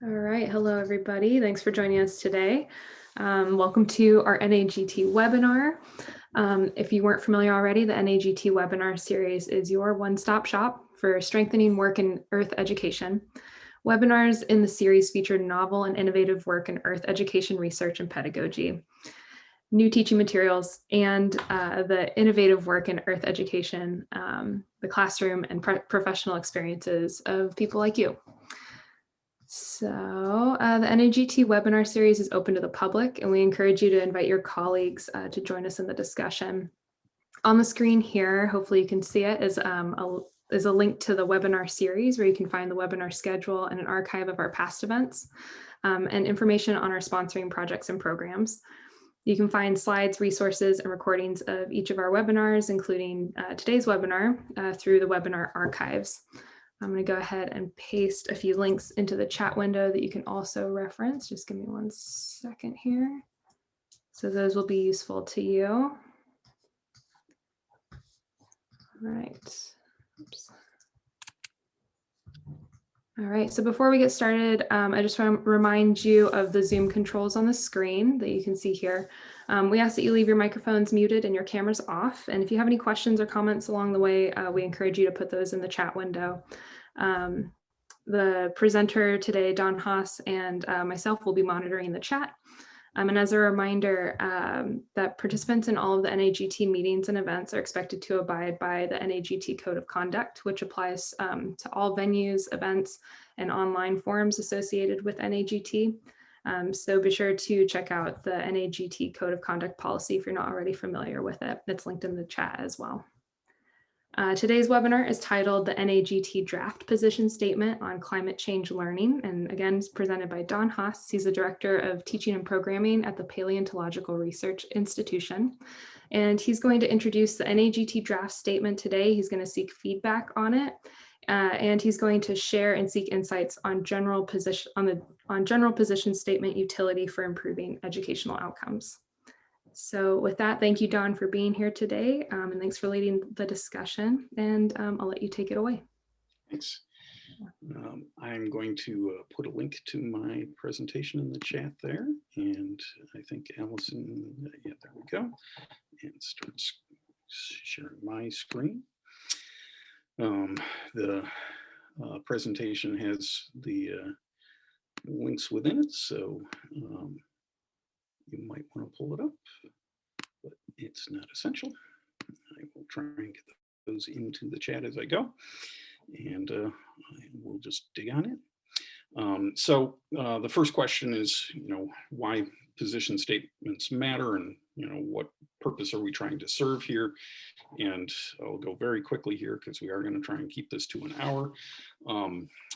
All right. Hello, everybody. Thanks for joining us today. Welcome to our NAGT webinar. If you weren't familiar already, the NAGT webinar series is your one-stop shop for strengthening work in earth education. Webinars in the series feature novel and innovative work in earth education research and pedagogy, new teaching materials, and the innovative work in earth education, the classroom and professional experiences of people like you. So the NAGT webinar series is open to the public, and we encourage you to invite your colleagues to join us in the discussion. On the screen here, hopefully you can see it, is a link to the webinar series where you can find the webinar schedule and an archive of our past events and information on our sponsoring projects and programs. You can find slides, resources, and recordings of each of our webinars, including today's webinar, through the webinar archives. I'm going to go ahead and paste a few links into the chat window that you can also reference. Just give me 1 second here. So those will be useful to you. All right. Oops. All right, so before we get started, I just want to remind you of the Zoom controls on the screen that you can see here. We ask that you leave your microphones muted and your cameras off. And if you have any questions or comments along the way, we encourage you to put those in the chat window. The presenter today, Don Haas, and myself will be monitoring the chat. And as a reminder, that participants in all of the NAGT meetings and events are expected to abide by the NAGT Code of Conduct, which applies to all venues, events, and online forums associated with NAGT. So be sure to check out the NAGT Code of Conduct policy if you're not already familiar with it. It's linked in the chat as well. Today's webinar is titled the NAGT Draft Position Statement on Climate Change Learning, and again, is presented by Don Haas. He's the Director of Teaching and Programming at the Paleontological Research Institution. And he's going to introduce the NAGT draft statement today. He's going to seek feedback on it, and he's going to share and seek insights on general position statement utility for improving educational outcomes. So with that, thank you, Don, for being here today, and thanks for leading the discussion, and I'll let you take it away. Thanks. I'm going to put a link to my presentation in the chat there, and I think Allison, yeah, there we go, and start sharing my screen. The presentation has the links within it, so you might want to pull it up, but it's not essential. I will try and get those into the chat as I go, and we'll just dig on it. So the first question is, why position statements matter, and what purpose are we trying to serve here? And I'll go very quickly here because we are going to try and keep this to an hour.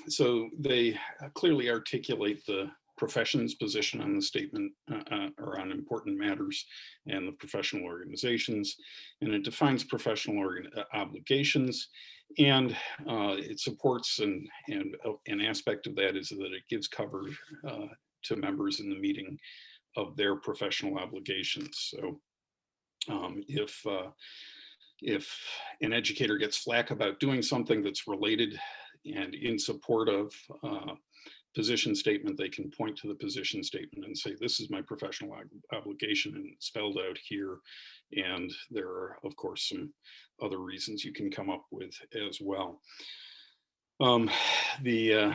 So they clearly articulate the profession's position on the statement or on important matters and the professional organizations, and it defines professional obligations, and it supports and an aspect of that is that it gives cover to members in the meeting of their professional obligations. So if an educator gets flack about doing something that's related and in support of position statement, they can point to the position statement and say, this is my professional obligation, and it's spelled out here. And there are, of course, some other reasons you can come up with as well. The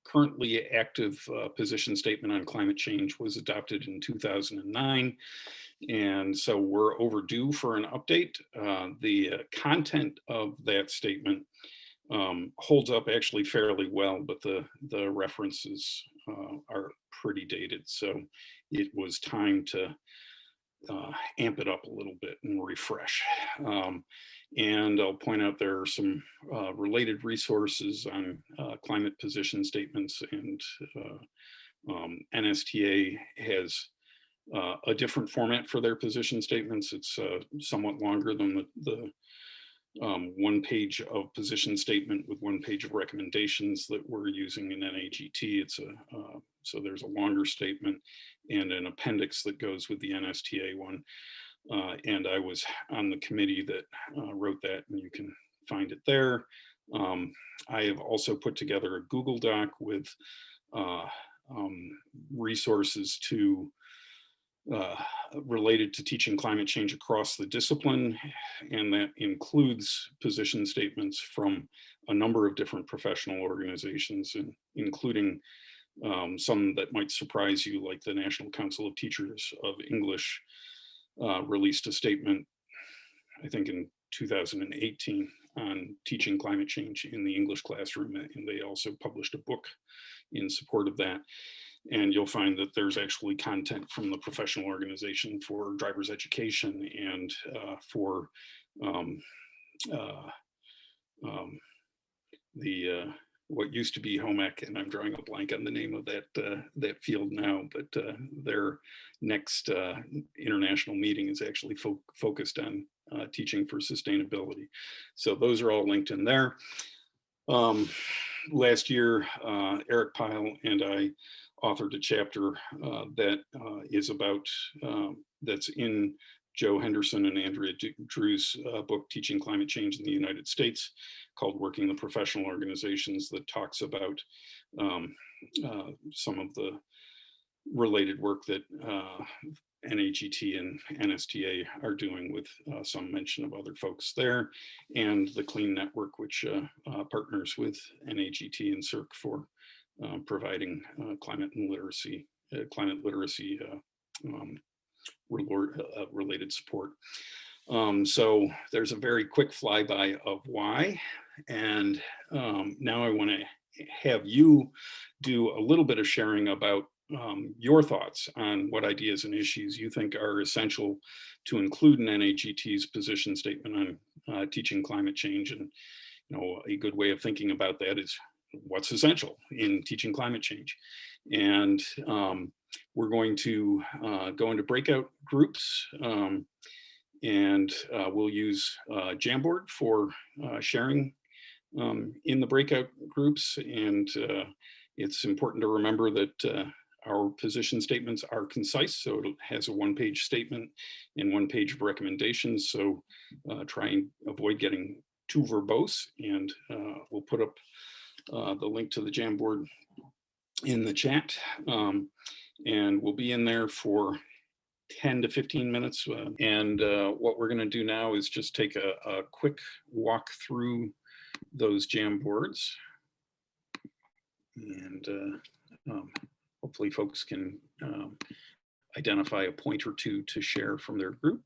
currently active position statement on climate change was adopted in 2009. And so we're overdue for an update. The content of that statement holds up actually fairly well, but the references are pretty dated. So it was time to amp it up a little bit and refresh. And I'll point out there are some related resources on climate position statements, and NSTA has a different format for their position statements. It's somewhat longer than the 1 page of position statement with 1 page of recommendations that we're using in NAGT. It's so there's a longer statement and an appendix that goes with the NSTA one. And I was on the committee that wrote that, and you can find it there. I have also put together a Google Doc with resources to related to teaching climate change across the discipline, and that includes position statements from a number of different professional organizations, and including some that might surprise you, like the National Council of Teachers of English released a statement, I think in 2018, on teaching climate change in the English classroom, and they also published a book in support of that. And you'll find that there's actually content from the professional organization for driver's education and for what used to be home ec, and I'm drawing a blank on the name of that field now, but their next international meeting is actually focused on teaching for sustainability. So those are all linked in there. Last year, Eric Pyle and I authored a chapter that is about, that's in Joe Henderson and Andrea Drew's book, Teaching Climate Change in the United States, called Working the Professional Organizations, that talks about some of the related work that NAGT and NSTA are doing, with some mention of other folks there, and the Clean Network, which partners with NAGT and CERC for providing climate literacy related support. So there's a very quick flyby of why, and now I want to have you do a little bit of sharing about your thoughts on what ideas and issues you think are essential to include in NAGT's position statement on teaching climate change. And a good way of thinking about that is what's essential in teaching climate change. And we're going to go into breakout groups, and we'll use Jamboard for sharing in the breakout groups. And it's important to remember that our position statements are concise, so it has a one-page statement and one page of recommendations. So try and avoid getting too verbose, and we'll put up the link to the Jamboard in the chat. And we'll be in there for 10 to 15 minutes. And what we're going to do now is just take a quick walk through those Jamboards. And hopefully folks can identify a point or two to share from their group.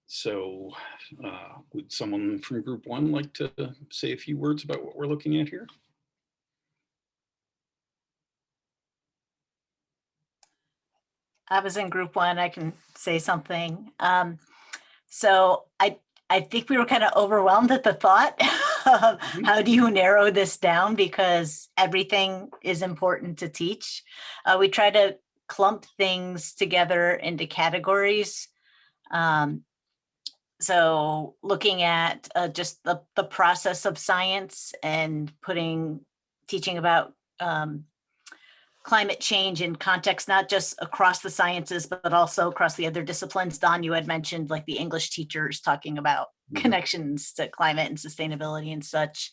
So would someone from group one like to say a few words about what we're looking at here? I was in group one, I can say something. So I think we were kind of overwhelmed at the thought of how do you narrow this down, because everything is important to teach. We try to clump things together into categories. So looking at just the process of science and teaching about climate change in context, not just across the sciences, but also across the other disciplines. Don, you had mentioned like the English teachers talking about connections to climate and sustainability and such.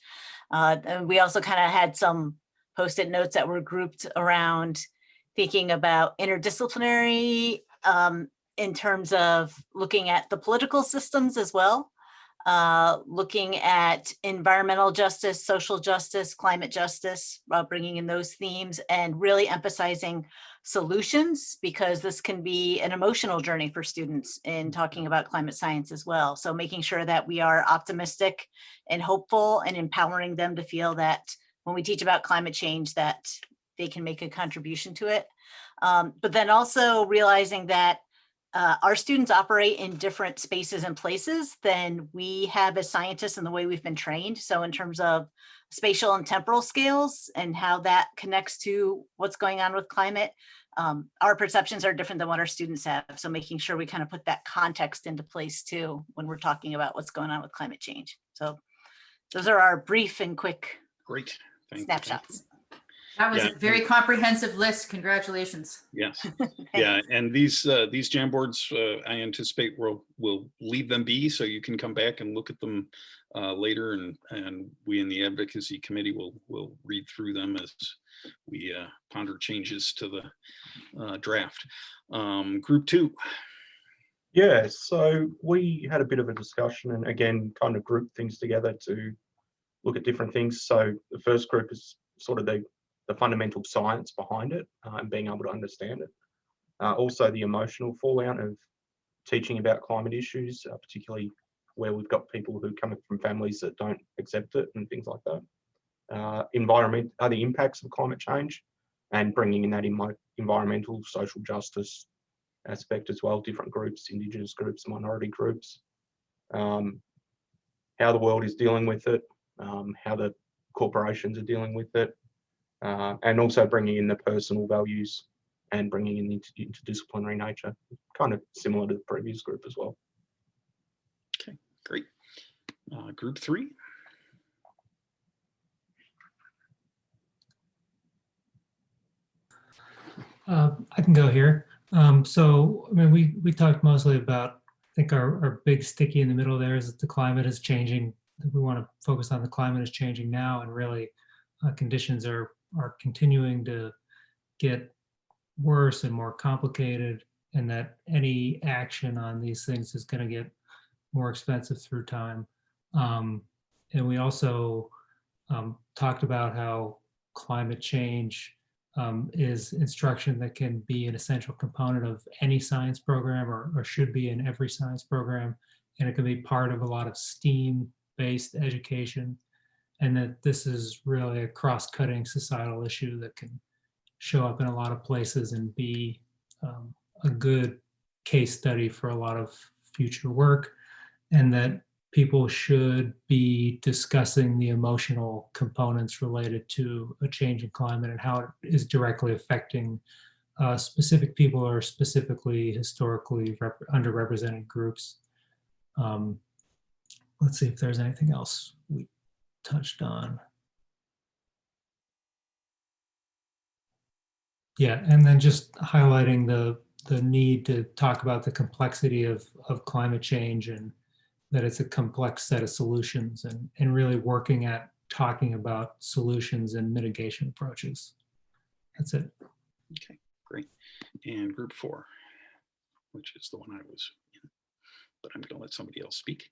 And we also kind of had some Post-it notes that were grouped around thinking about interdisciplinary in terms of looking at the political systems as well, looking at environmental justice, social justice, climate justice, bringing in those themes and really emphasizing solutions, because this can be an emotional journey for students in talking about climate science as well. So making sure that we are optimistic and hopeful and empowering them to feel that when we teach about climate change, that they can make a contribution to it. But then also realizing that our students operate in different spaces and places than we have as scientists in the way we've been trained. So in terms of spatial and temporal scales and how that connects to what's going on with climate, our perceptions are different than what our students have. So making sure we kind of put that context into place too when we're talking about what's going on with climate change. So those are our brief and quick Great. snapshots. That was Yeah, a very comprehensive list. Congratulations. yes. Yeah, and these Jamboards, I anticipate we'll leave them be, so you can come back and look at them later, and we in the Advocacy Committee will read through them as we ponder changes to the draft. Group 2. Yeah, so we had a bit of a discussion and again, kind of grouped things together to look at different things. So the first group is sort of the fundamental science behind it and being able to understand it. Also the emotional fallout of teaching about climate issues, particularly where we've got people who come from families that don't accept it and things like that. The impacts of climate change and bringing in that environmental, social justice aspect as well, different groups, Indigenous groups, minority groups, how the world is dealing with it, how the corporations are dealing with it, and also bringing in the personal values and bringing in the interdisciplinary nature, kind of similar to the previous group as well. Okay, great. Group 3. I can go here. So, I mean, we talked mostly about, I think our big sticky in the middle there is that the climate is changing. We want to focus on the climate is changing now, and really conditions are continuing to get worse and more complicated, and that any action on these things is going to get more expensive through time. And we also talked about how climate change is instruction that can be an essential component of any science program, or should be in every science program. And it can be part of a lot of STEAM-based education. And that this is really a cross-cutting societal issue that can show up in a lot of places and be a good case study for a lot of future work. And that people should be discussing the emotional components related to a change in climate and how it is directly affecting specific people or specifically historically underrepresented groups. Let's see if there's anything else we touched on. Yeah, and then just highlighting the need to talk about the complexity of climate change, and that it's a complex set of solutions, and really working at talking about solutions and mitigation approaches. That's it. Okay, great. And group 4, which is the one I was in, but I'm going to let somebody else speak.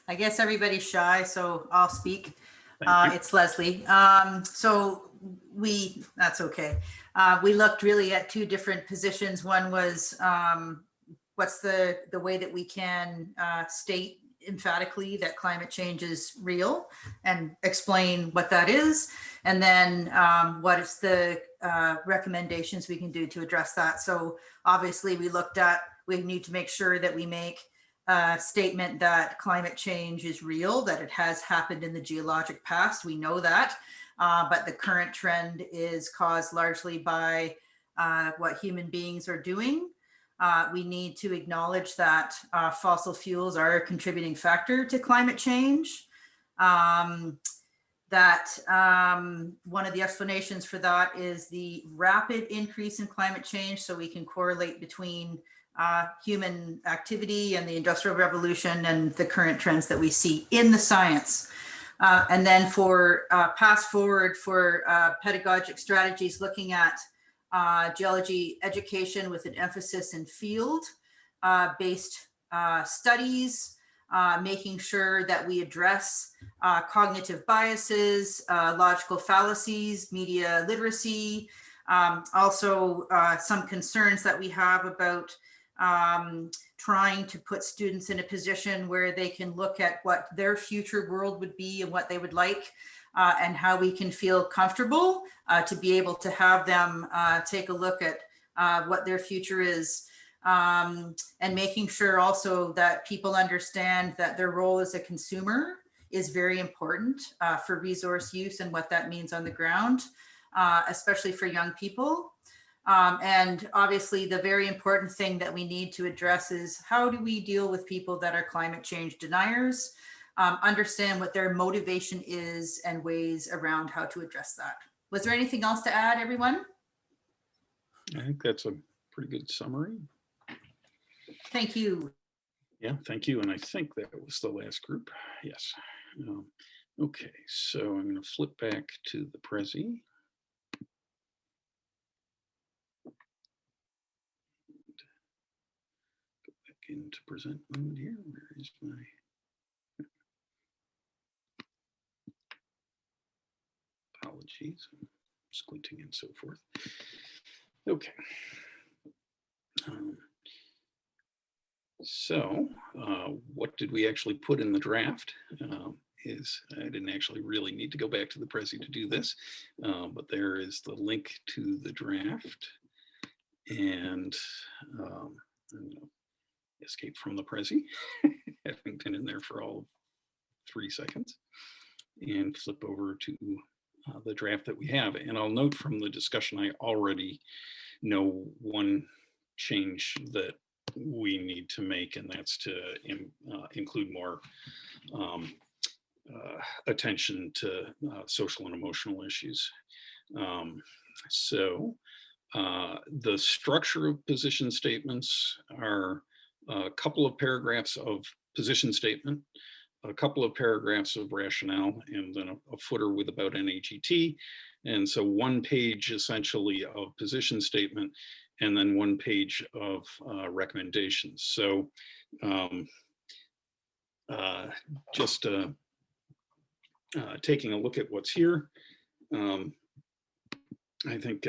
I guess everybody's shy, so I'll speak. Thank you. It's Leslie. So that's okay. We looked really at 2 different positions. One was what's the way that we can state emphatically that climate change is real and explain what that is. And then what is the recommendations we can do to address that. So obviously we need to make sure that we make a statement that climate change is real, that it has happened in the geologic past. We know that, but the current trend is caused largely by what human beings are doing. We need to acknowledge that fossil fuels are a contributing factor to climate change. One of the explanations for that is the rapid increase in climate change, so we can correlate between human activity and the Industrial Revolution and the current trends that we see in the science. And then for pass forward for pedagogic strategies, looking at geology education with an emphasis in field-based studies, making sure that we address cognitive biases, logical fallacies, media literacy, also some concerns that we have about trying to put students in a position where they can look at what their future world would be and what they would like, and how we can feel comfortable to be able to have them take a look at what their future is, and making sure also that people understand that their role as a consumer is very important for resource use and what that means on the ground, especially for young people. And obviously the very important thing that we need to address is how do we deal with people that are climate change deniers? understand what their motivation is and ways around how to address that. Was there anything else to add, everyone? I think that's a pretty good summary. Thank you. Yeah, thank you. And I think that was the last group. Yes. Okay, so I'm going to flip back to the Prezi. Go back into present mode here. Where is my... Apologies, I'm squinting and so forth. Okay. So what did we actually put in the draft? I didn't actually really need to go back to the Prezi to do this, but there is the link to the draft. And I'm going to escape from the Prezi, having been in there for all of 3 seconds, and flip over to the draft that we have. And I'll note from the discussion, I already know one change that we need to make, and that's to include more attention to social and emotional issues. So the structure of position statements are a couple of paragraphs of position statement, a couple of paragraphs of rationale, and then a footer with about NAGT. And so 1 page essentially of position statement, and then 1 page of recommendations. So just taking a look at what's here, I think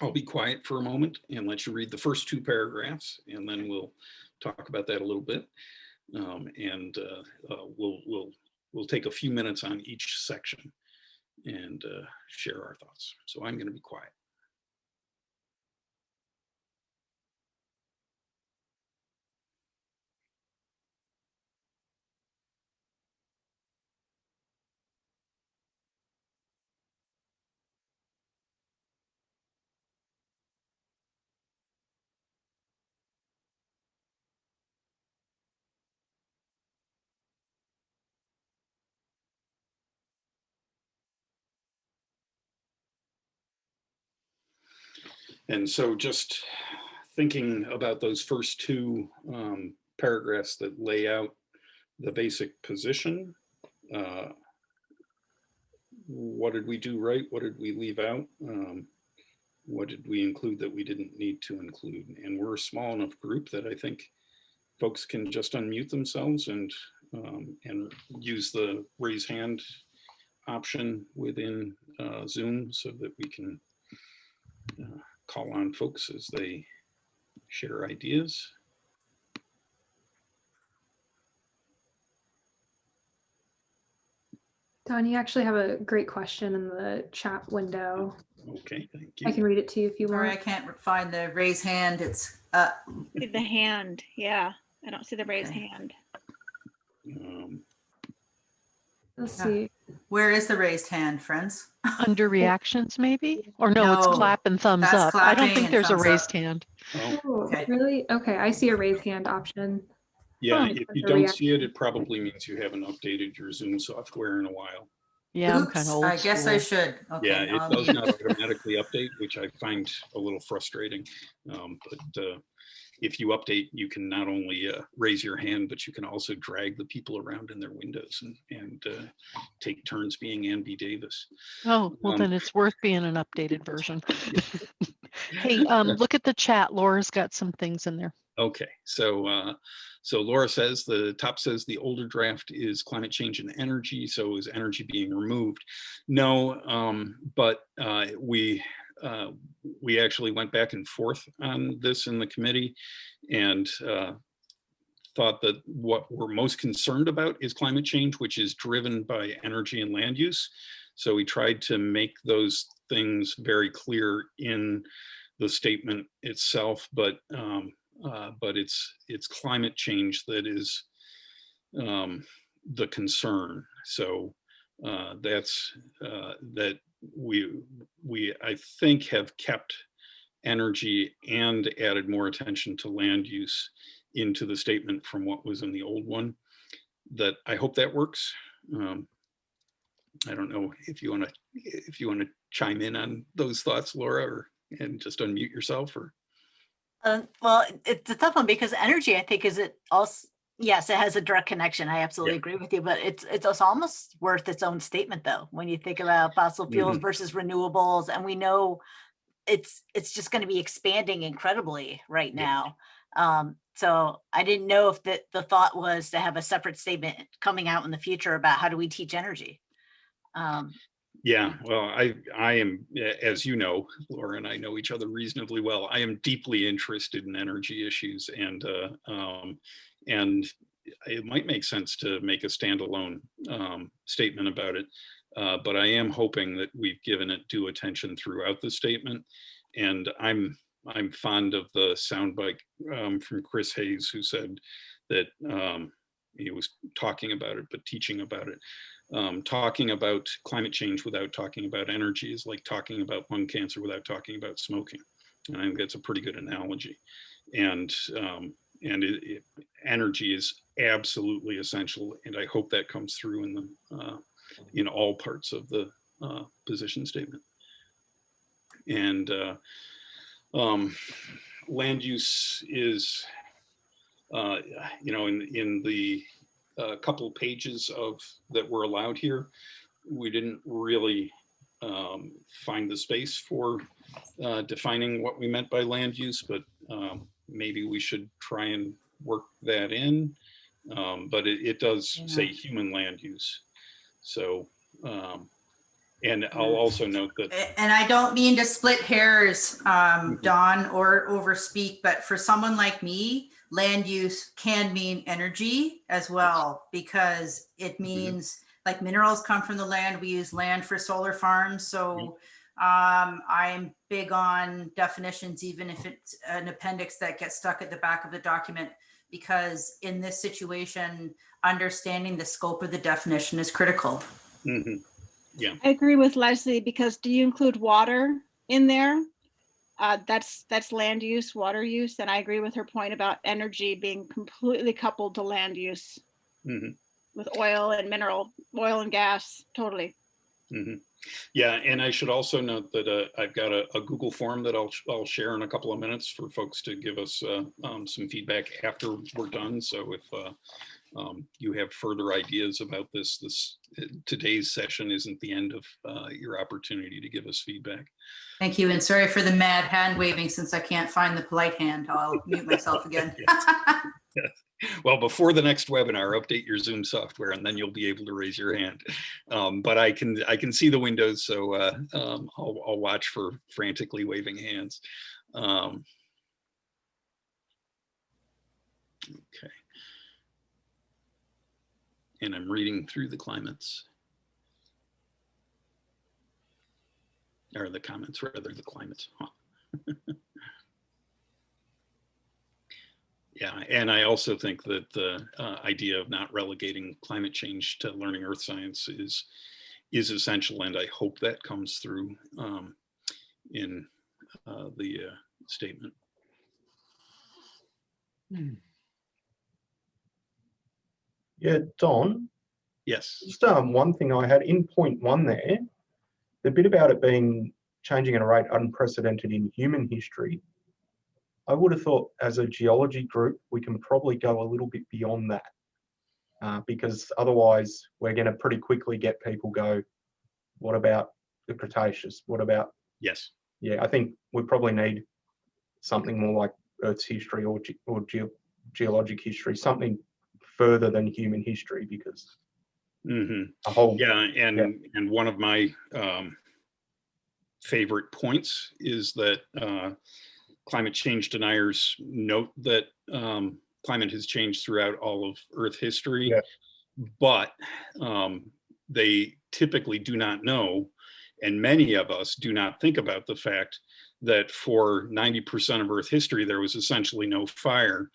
I'll be quiet for a moment and let you read the first 2 paragraphs, and then we'll talk about that a little bit. And we'll take a few minutes on each section and share our thoughts. So I'm going to be quiet. And so just thinking about those first 2 paragraphs that lay out the basic position, what did we do right? What did we leave out? What did we include that we didn't need to include? And we're a small enough group that I think folks can just unmute themselves and use the raise hand option within Zoom so that we can call on folks as they share ideas. Don, you actually have a great question in the chat window. Okay, thank you. I can read it to you if you Sorry, I want. can't find the raise hand. It's See the hand. Yeah, I don't see the raised Okay. hand. Let's Yeah. see. Where is the raised hand, friends? Under reactions, maybe? Or no, it's No, clap and thumbs that's up. I don't clapping think and there's a thumbs up. raised hand. Oh, Oh, Okay. really? Okay, I see a raise hand option. yeah, Oh, if you it's a don't reaction. see it, it probably means you haven't updated your Zoom software in a while. Yeah, I'm Oops, kind of old I guess I school. should. Okay, Yeah, it I'll does mute. not automatically update, which I find a little frustrating. But if you update, you can not only raise your hand, but you can also drag the people around in their windows and take turns being Andy Davis. Oh, well, then it's worth being an updated version. Hey, look at the chat. Laura's got some things in there. Okay, so so Laura says the top says the older draft is climate change and energy. So is energy being removed? No, but we actually went back and forth on this in the committee, and thought that what we're most concerned about is climate change, which is driven by energy and land use. So we tried to make those things very clear in the statement itself, but it's climate change that is the concern. So that's that we I think have kept energy and added more attention to land use into the statement from what was in the old one. that I hope that works. I don't know if you want to chime in on those thoughts, Laura, and just unmute yourself, or. Well, it's a tough one because energy, I think, is it also, yes, it has a direct connection. I absolutely agree with you, but it's also almost worth its own statement though, when you think about fossil fuels versus renewables. And we know it's just going to be expanding incredibly right now. So I didn't know if the thought was to have a separate statement coming out in the future about how do we teach energy. Yeah, well, I am, as you know, Laura and I know each other reasonably well. I am deeply interested in energy issues, and it might make sense to make a standalone statement about it. But I am hoping that we've given it due attention throughout the statement. And I'm fond of the soundbite from Chris Hayes, who said that he was talking about it, but teaching about it. Talking about climate change without talking about energy is like talking about lung cancer without talking about smoking. And I think that's a pretty good analogy. And energy is absolutely essential, and I hope that comes through in all parts of the position statement. And land use is, in the couple of pages that were allowed here, we didn't really find the space for defining what we meant by land use, but maybe we should try and work that in. But it does say human land use. So, and I'll also note that. And I don't mean to split hairs, Don, or overspeak, but for someone like me, land use can mean energy as well, because it means like minerals come from the land. We use land for solar farms. So I'm big on definitions, even if it's an appendix that gets stuck at the back of the document, because in this situation, understanding the scope of the definition is critical. Yeah, I agree with Leslie, because do you include water in there? That's land use, water use, and I agree with her point about energy being completely coupled to land use with oil and gas, totally. Yeah, and I should also note that I've got a Google form that I'll share in a couple of minutes for folks to give us some feedback after we're done. So if you have further ideas about this, today's session isn't the end of your opportunity to give us feedback. Thank you, and sorry for the mad hand waving since I can't find the polite hand. I'll mute myself again. Yes. Well, before the next webinar, update your Zoom software, and then you'll be able to raise your hand. But I can see the windows, so I'll watch for frantically waving hands. Okay. And I'm reading through the climates. Or the comments, rather, the climates. Huh. Yeah, and I also think that the idea of not relegating climate change to learning earth science is essential, and I hope that comes through in the statement. Yeah, Don. Yes. Just one thing I had in point 1 there, the bit about it being changing at a rate unprecedented in human history. I would have thought as a geology group, we can probably go a little bit beyond that, because otherwise we're going to pretty quickly get people go, what about the Cretaceous? What about? Yes. Yeah, I think we probably need something more like Earth's history or geologic history, something further than human history, because a whole. Yeah, and one of my favorite points is that climate change deniers note that climate has changed throughout all of Earth history, but they typically do not know, and many of us do not think about the fact that for 90% of Earth history, there was essentially no fire.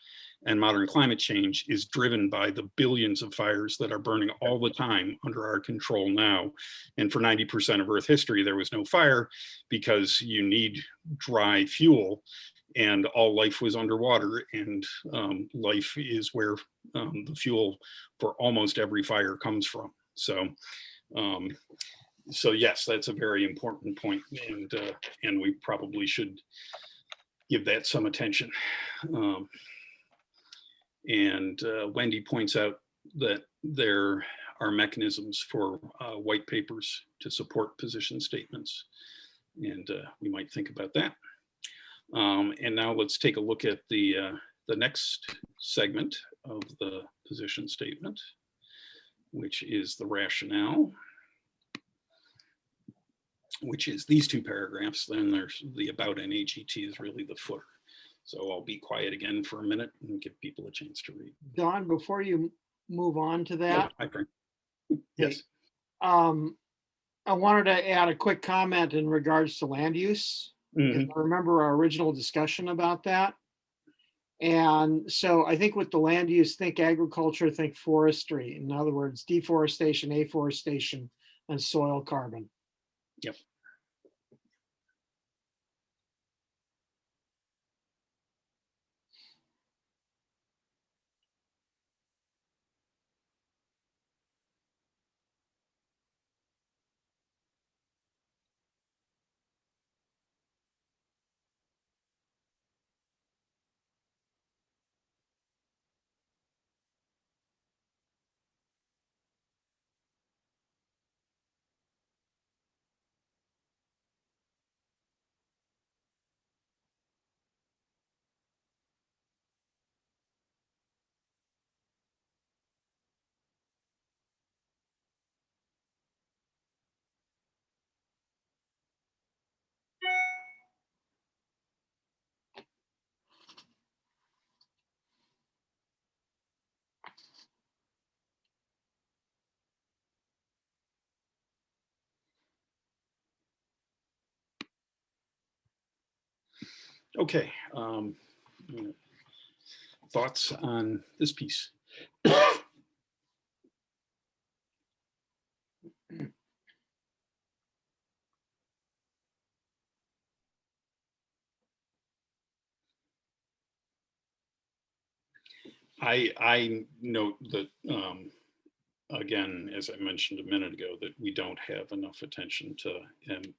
And modern climate change is driven by the billions of fires that are burning all the time under our control now. And for 90% of Earth history, there was no fire because you need dry fuel. and all life was underwater, and life is where the fuel for almost every fire comes from. So so yes, that's a very important point, and we probably should give that some attention. And Wendy points out that there are mechanisms for white papers to support position statements, and we might think about that. And now let's take a look at the next segment of the position statement, which is the rationale, which is these two paragraphs. Then there's the about NAGT is really the footer. So I'll be quiet again for a minute and give people a chance to read. Don, before you move on to that, Hi, Frank. Yes. I wanted to add a quick comment in regards to land use. Mhm. I remember our original discussion about that. And so I think with the land use, think agriculture, think forestry. In other words, deforestation, afforestation, and soil carbon. Yep. Okay. Thoughts on this piece? I note that, again, as I mentioned a minute ago, that we don't have enough attention to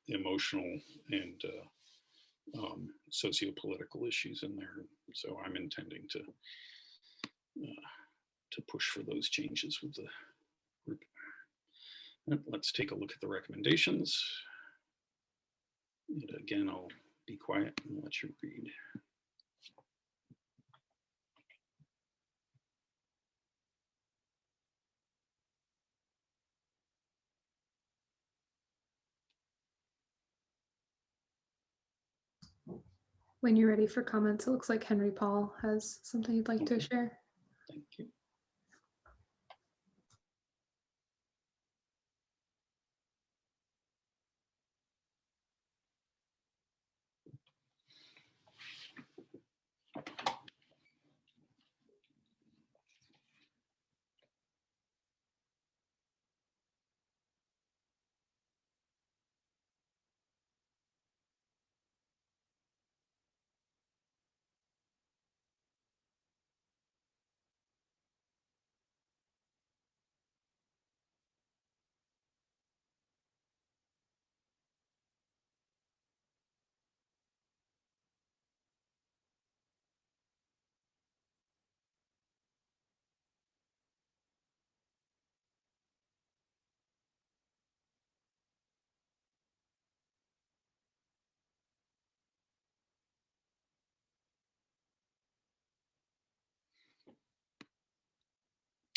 emotional and socio-political issues in there. So I'm intending to push for those changes with the group. Let's take a look at the recommendations. And again, I'll be quiet and let you read. When you're ready for comments, it looks like Henry Paul has something he'd like to share. Thank you.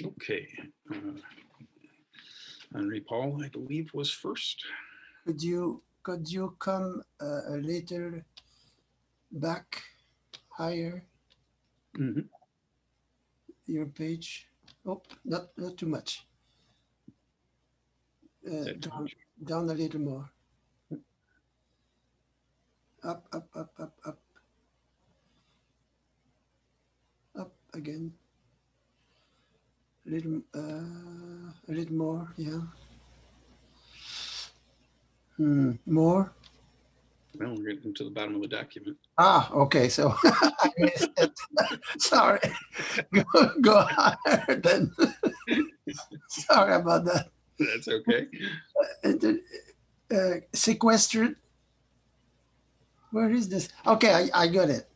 Okay. Henry Paul, I believe, was first. Could you come a little back higher? Mhm. Your page. Oh, not too much. Down a little more. Up, up, up, up, up. Up again. A little more, yeah. More. Well, we're getting to the bottom of the document. Ah, okay, so I missed it. Sorry. Go higher then. Sorry about that. That's okay. And then, sequestered. Where is this? Okay, I got it.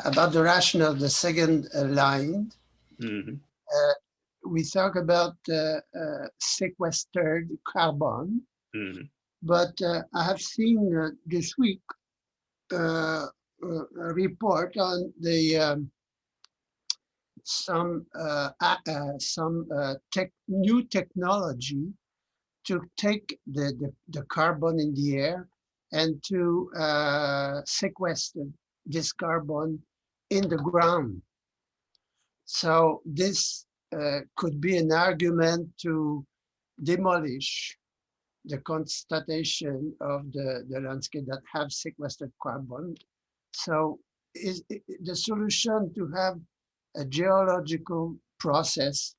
About the rationale of the second line. Mhm. We talk about sequestered carbon, Mhm. but I have seen this week a report on the some new technology to take the carbon in the air and to sequester this carbon in the ground. So this could be an argument to demolish the constatation of the landscape that have sequestered carbon. So is the solution to have a geological process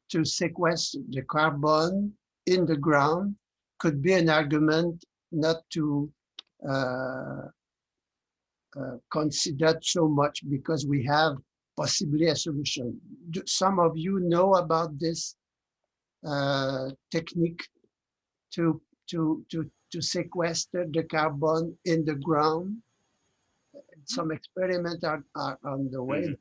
to sequester the carbon in the ground could be an argument not to consider so much because we have possibly a solution. Do some of you know about this technique to sequester the carbon in the ground? Some experiments are on the way.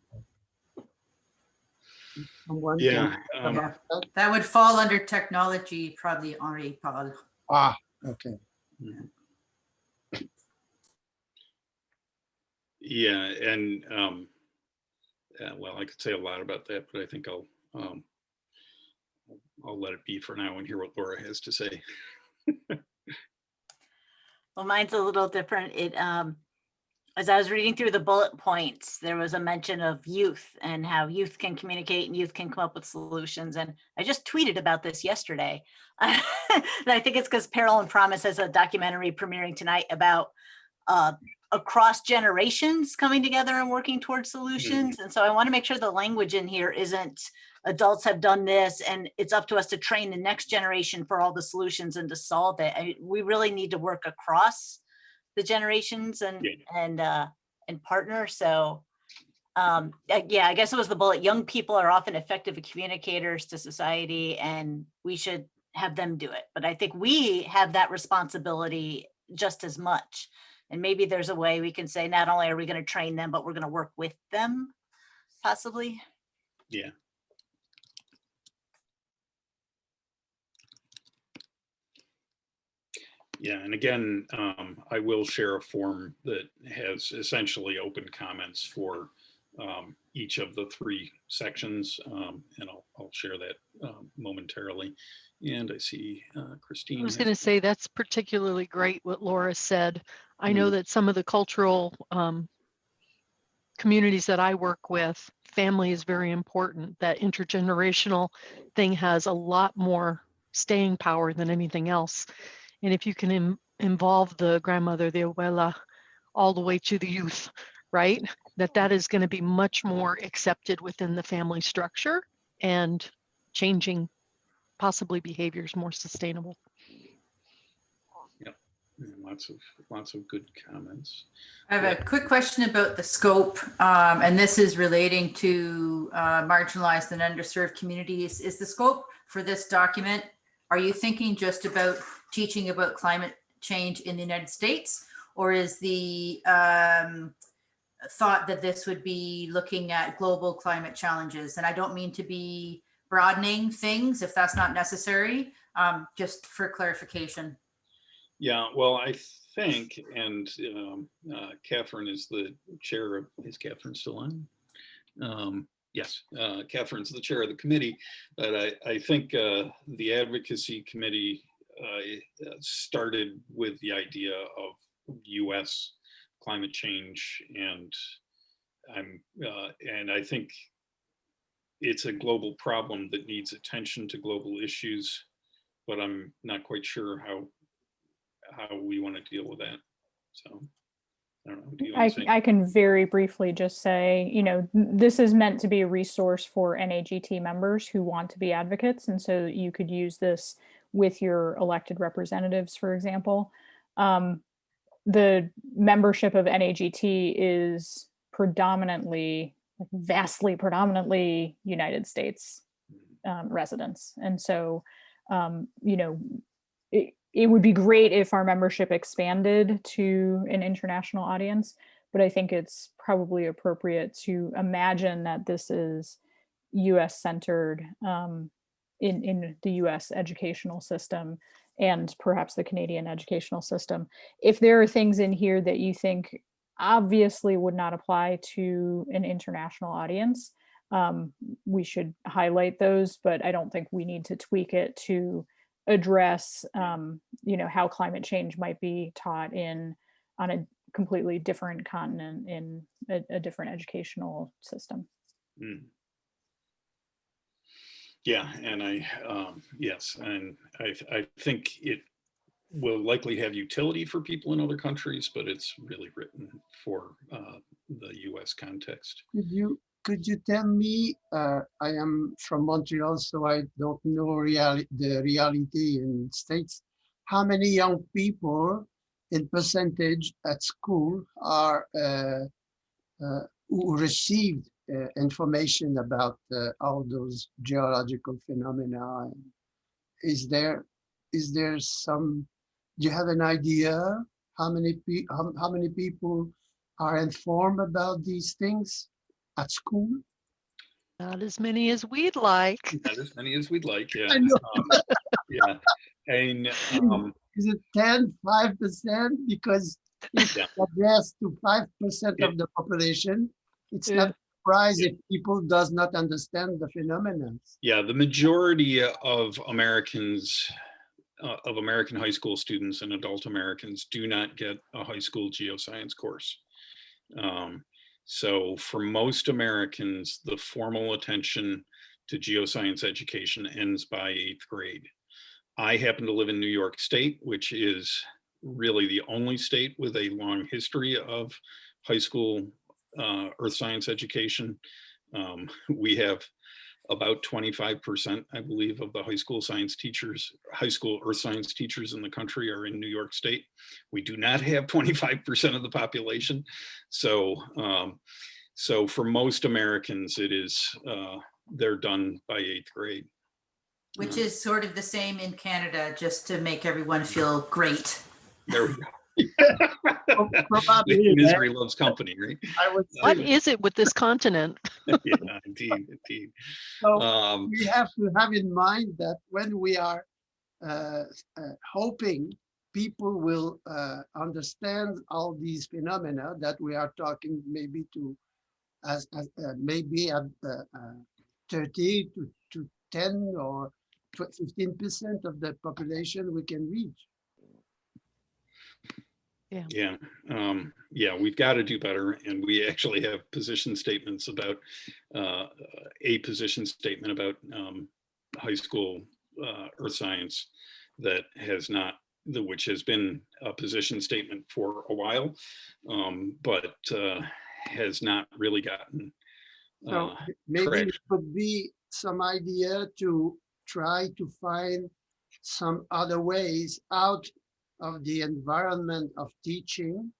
Someone Yeah. Yeah, that would fall under technology, probably, Henri Paul. Ah, okay. Yeah, and well, I could say a lot about that, but I think I'll let it be for now and hear what Laura has to say. Well, mine's a little different. It as I was reading through the bullet points, there was a mention of youth and how youth can communicate and youth can come up with solutions. And I just tweeted about this yesterday. And I think it's because Peril and Promise has a documentary premiering tonight about across generations coming together and working towards solutions. And so I want to make sure the language in here isn't adults have done this and it's up to us to train the next generation for all the solutions and to solve it. We really need to work across the generations and partner. So yeah, I guess it was the bullet. Young people are often effective communicators to society and we should have them do it. But I think we have that responsibility just as much. And maybe there's a way we can say, not only are we going to train them, but we're going to work with them, possibly. Yeah. Yeah, and again, I will share a form that has essentially open comments for each of the three sections, and I'll share that momentarily. And I see Christine. I was going to say that's particularly great what Laura said. I know that some of the cultural communities that I work with, family is very important. That intergenerational thing has a lot more staying power than anything else. And if you can involve the grandmother, the abuela, all the way to the youth, right? That is going to be much more accepted within the family structure and changing possibly behaviors more sustainable. Yep, lots of good comments. I have a quick question about the scope, and this is relating to marginalized and underserved communities. Is the scope for this document, are you thinking just about teaching about climate change in the United States, or is the thought that this would be looking at global climate challenges? And I don't mean to be broadening things if that's not necessary, just for clarification. Yeah, well, I think, and Catherine is the chair of, is Catherine still on? Yes, Catherine's the chair of the committee, but I think the Advocacy Committee started with the idea of US climate change, and I think it's a global problem that needs attention to global issues, but I'm not quite sure how we want to deal with that. So I don't know. Do you want to say? I can very briefly just say, you know, this is meant to be a resource for NAGT members who want to be advocates. And so you could use this with your elected representatives, for example. the membership of NAGT is predominantly, like vastly predominantly United States residents. And so, you know, it would be great if our membership expanded to an international audience, but I think it's probably appropriate to imagine that this is US centered in the US educational system and perhaps the Canadian educational system. If there are things in here that you think obviously would not apply to an international audience, we should highlight those, but I don't think we need to tweak it to address, you know, how climate change might be taught on a completely different continent in a different educational system. Mm. Yeah, and yes, and I think it will likely have utility for people in other countries, but it's really written for the US context. Could you tell me, I am from Montreal, so I don't know the reality in States, how many young people in percentage at school are who received information about all those geological phenomena? Is there some, do you have an idea how many people are informed about these things at school? Not as many as we'd like. Not as many as we'd like, yeah. I know. Yeah, and is it 10, 5%? Because if yeah. addressed to 5% of the population, it's not a surprise if people does not understand the phenomena. Yeah, the majority of Americans, of American high school students and adult Americans do not get a high school geoscience course. So for most Americans, the formal attention to geoscience education ends by 8th grade. I happen to live in New York State, which is really the only state with a long history of high school earth science education. We have about 25%, I believe, of the high school science teachers, high school earth science teachers in the country are in New York State. We do not have 25% of the population. So, so for most Americans, it is, they're done by 8th grade. Which is sort of the same in Canada, just to make everyone feel great. There we go. Probably, misery loves company, right? What is it with this continent? Yeah, indeed. So we have to have in mind that when we are hoping people will understand all these phenomena that we are talking maybe to as maybe at 30 to 10 or 15% of the population we can reach. Yeah, yeah, we've got to do better, and we actually have position statements about a position statement about high school earth science that has not, which has been a position statement for a while, but has not really gotten So maybe traction. it could be some idea to try to find some other ways out of the environment of teaching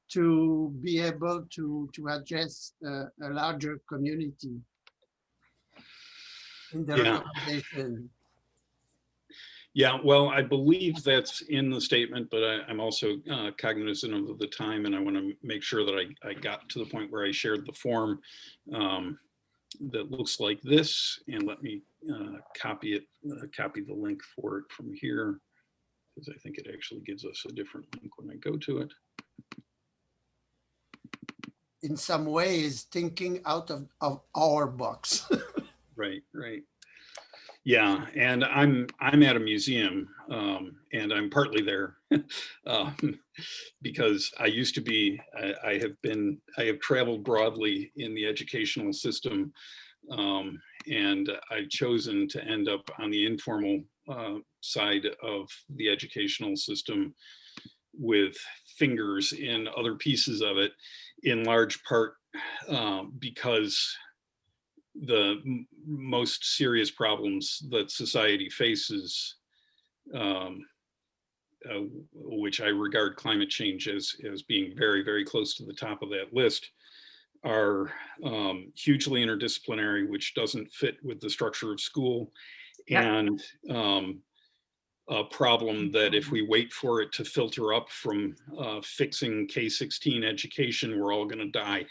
to be able to address a larger community in the recommendation. Yeah, well, I believe that's in the statement, but I'm also cognizant of the time, and I want to make sure that I got to the point where I shared the form that looks like this, and let me copy it, copy the link for it from here, because I think it actually gives us a different link when I go to it. In some ways, thinking out of our box. Right, right. Yeah, and I'm at a museum, and I'm partly there because I used to be, I have traveled broadly in the educational system, and I've chosen to end up on the informal side of the educational system with fingers in other pieces of it, in large part because the most serious problems that society faces which I regard climate change as being very, very close to the top of that list, are hugely interdisciplinary, which doesn't fit with the structure of school, and a problem that if we wait for it to filter up from fixing K-16 education, we're all going to die.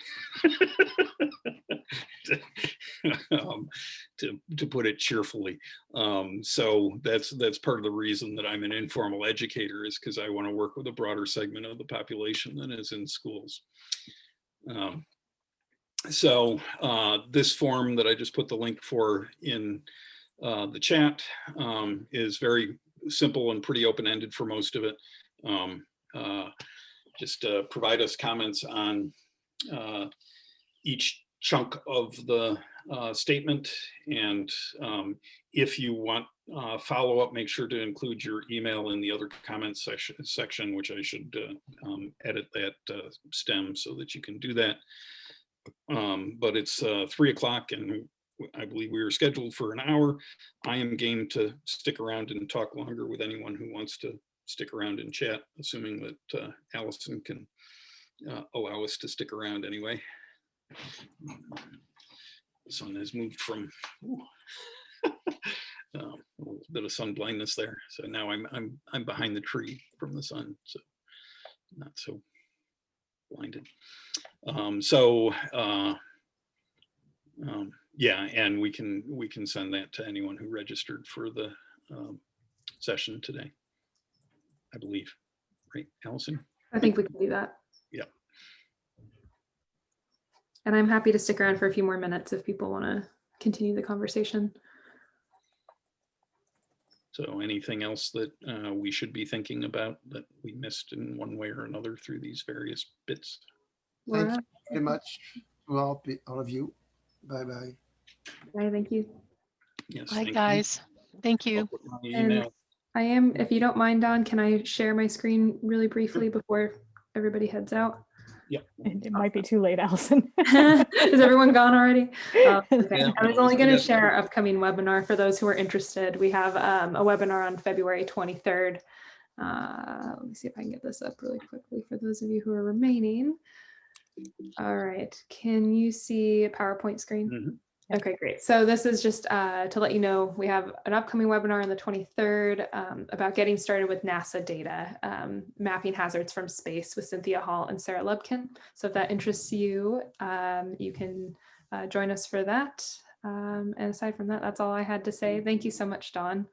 To put it cheerfully. So that's part of the reason that I'm an informal educator, is because I want to work with a broader segment of the population than is in schools. So this form that I just put the link for in the chat is very simple and pretty open-ended for most of it. Just provide us comments on each chunk of the statement, and if you want follow-up, make sure to include your email in the other comments section, which I should edit that stem so that you can do that. But it's 3 o'clock and I believe we were scheduled for an hour. I am game to stick around and talk longer with anyone who wants to stick around and chat, assuming that Allison can allow us to stick around anyway. The sun has moved from a little bit of sun blindness there, so now I'm behind the tree from the sun, so not so blinded. Yeah, and we can send that to anyone who registered for the session today, I believe. Right, Allison? I think we can do that. Yeah. And I'm happy to stick around for a few more minutes if people want to continue the conversation. So anything else that we should be thinking about that we missed in one way or another through these various bits? Thank you very much to all of you. Bye-bye. Bye, thank you. Yes. Bye, guys. Thank you. And I am, if you don't mind, Don, can I share my screen really briefly before everybody heads out? Yeah. It might be too late, Allison. Is everyone gone already? Okay. Yeah, I was only going to share our upcoming webinar for those who are interested. We have a webinar on February 23rd. Let me see if I can get this up really quickly for those of you who are remaining. All right. Can you see a PowerPoint screen? Mm-hmm. Okay, great. So this is just to let you know, we have an upcoming webinar on the 23rd about getting started with NASA data, mapping hazards from space with Cynthia Hall and Sarah Lubkin. So if that interests you, you can join us for that. And aside from that, that's all I had to say. Thank you so much, Dawn.